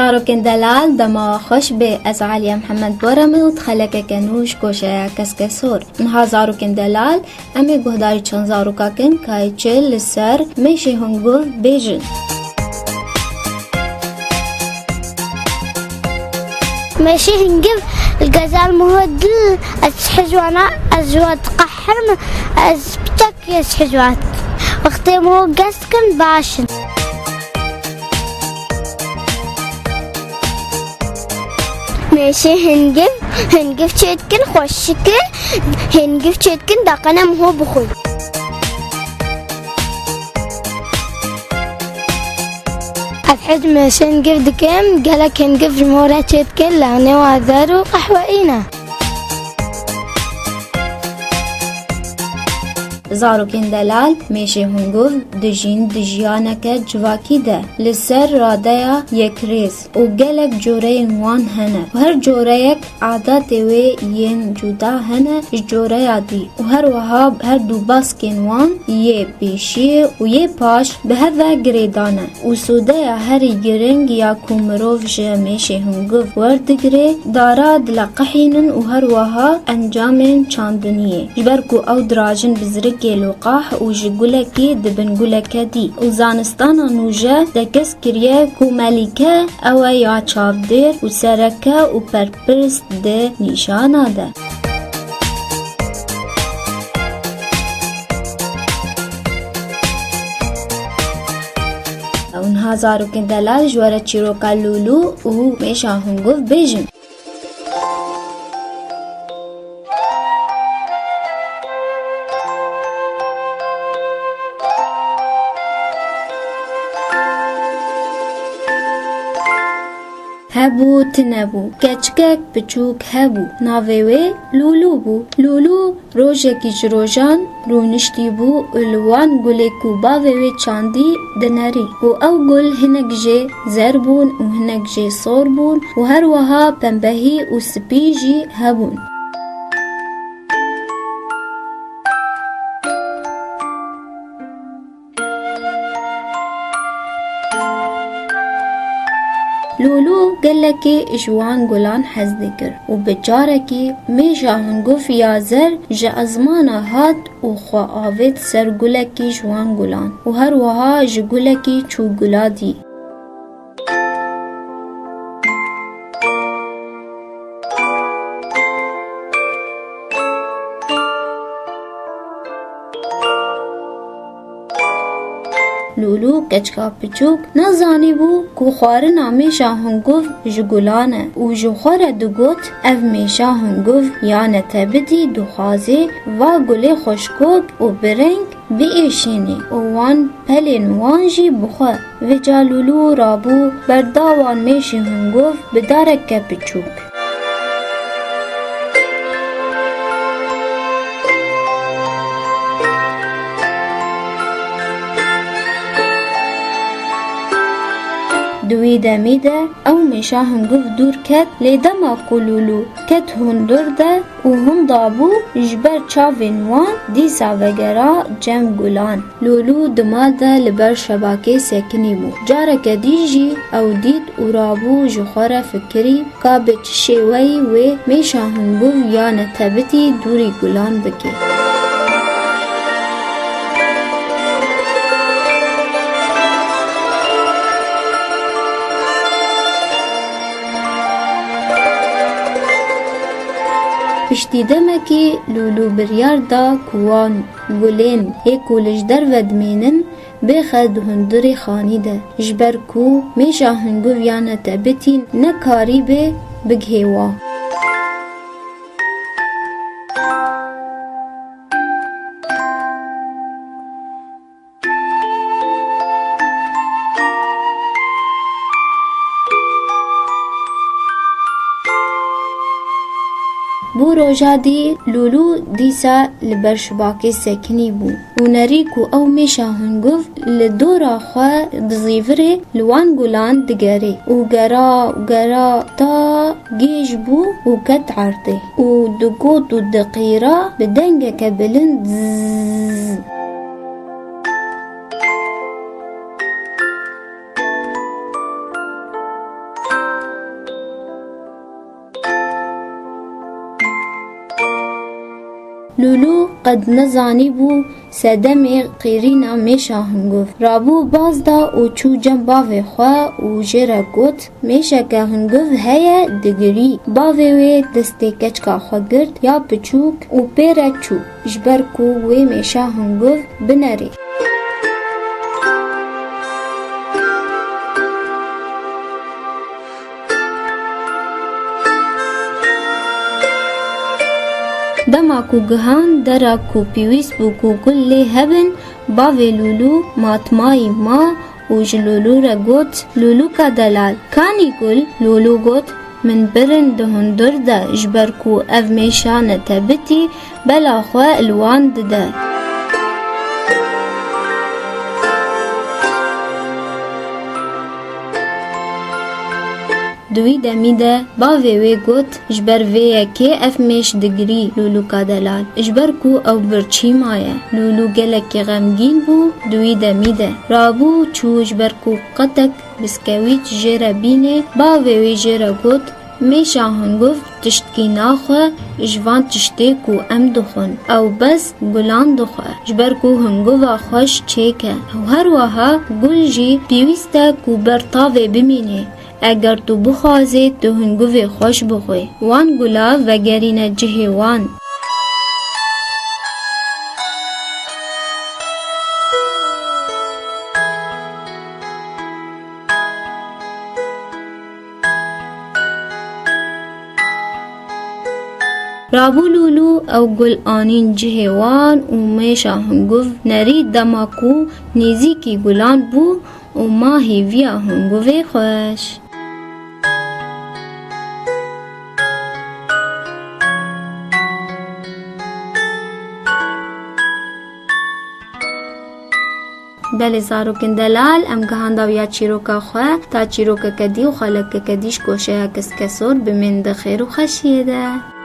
زاروکن دلال دما خوش به از علی محمد بارمود خلک کنوش کوشه کسکسور نها زاروکن دلال امی گهداری چند زاروکا کن که چه لسر میشه هنگو بیجن ماشي هنجيب الجزال مهدل حجوانا أزوات قحرم أزبتك يس حجوات وقتي مو قسكن باشن ماشي هنجيب شيتكن خوشكن هنجيب شيتكن دقنا مهو بخوي أفحد ماشين قف دكام قالك هنقف المورا تشتكل لعني وعذارو قحوائينا زاروکن دلال میشه هنگو دجین دجیانک جواکی ده لسر رادایا یک ریز و گلک جوره وان هنه و هر جوره یک عادت وی ین جدا هنه جوره دی و هر وهاب هر دو باسکن وان یه پیشی و یه پاش به هر و گریدانه و سوده هر گرنگ یا کومروف جه میشه هنگو وردگره دارا دلقحینن و هر وها انجام چاندنیه جبرکو او دراجن بزرگ لقاح و جگولکی دبنگولک دی و زانستان نوجه دکس کریه کو ملیکه او یا چاودیر و سرکه و پرپرست ده نیشانه ده اونها زاروکن دلال جواره چیروکا لولو و میشه هنگوف بیجن هبو تنبو کچکک بچوک هبو ناویوی لولو بو لولو روژکی جروجان رونشتی بو الوان گلی کوبا وی چاندی دنری و او گل هنگ جه زر بون و هنگ جه صور بون و هر وها پنبهی و سپی جی هبون لولو گلکی جوان گلان حز دکر و بجارکی میجا هنگوف یازر جا ازمانا هات و خواه آوید سر گلکی جوان گلان و هر وها جا گلکی چو گلا دی لولو کچکا پچوک نزانی بو کو خوارنا میشا هنگوف جگولانه و جو خوار دگوت اف میشا هنگوف یانه تبدی دخوازی و گلی خوشکوک و برنگ بی ایشینی و وان پلین وان جی بخوا و جا لولو رابو برداوان میشی هنگوف بدارک پچوک دوی دمیده او میشه هنگوف دور کت لیدما کلولو کت هندور ده و هندابو جبر چاوین وان دیسا وگرا جم گلان لولو دمال ده لبر شباکه سکنی بو جارک دیجی او دید و رابو جخور فکری که به چشوی و میشه هنگوف یا نتبتی دوری گلان بکی پشتی دمکی لولو بریار دا کوان گلین هیکو لجدر ودمینن بخد هندری خانی ده جبر کو میشا هنگو ویانه تبتین نکاری به بگهیوا بو روژا دی لولو دیسا لبر شباکی سکنی بو و نریکو او میشه هنگوف لدورا خواه دزیوره لوان گلان دگره و گرا تا گیش بو و کت عرده و دگوت و دقیرا بدنگ کبلن زززز قد نزانی بو سدم قیرینا میشا هنگوف رابو باز دا او چو جم باوی خواه او جره گوت میشا که هنگوف هیا دگری باوی وی دسته کچکا خواه گرد یا پچوک او پیره چو جبر کو وی میشا هنگوف بنری. دما کو گهان درا کو پیویس بو کو گلی هبن باوی لولو ماتمای ما و جلولو را گوت لولو کا دلال کانی گل لولو گوت من برن دهندر دا جبر کو اف میشانه تبتی بلا خواه الوان ده. دوی دمیده باوی وی گوت جبر ویه که اف میش دگری لولو کا دلال جبر کو او برچی مایه لولو گلک غمگین بو دوی دمیده رابو چو جبر کو قطک بسکویت جره بینه باوی وی جره گوت میشا هنگوف تشتکی ناخوه جوان تشتی کو ام دخون او بس گلان دخوه جبر کو هنگوفا خوش چیکه او هر وها گل جی پیوسته کو برطاوه بمینه اگر تو بخوازی تو هنگوی خوش بخوی وان گلا وگرین جهی وان. رابو لولو او گل آنین جهی وان و میشا هنگوف نری دماکو نیزی کی گلان بو و ماهی ویا هنگوی خوش. بله زاروکن دلال ام گهاندا ویا چیروکا خواه تا چیروکا کدی و خالک کدیش کوشه کس کسور بمند خیر و خشیه ده.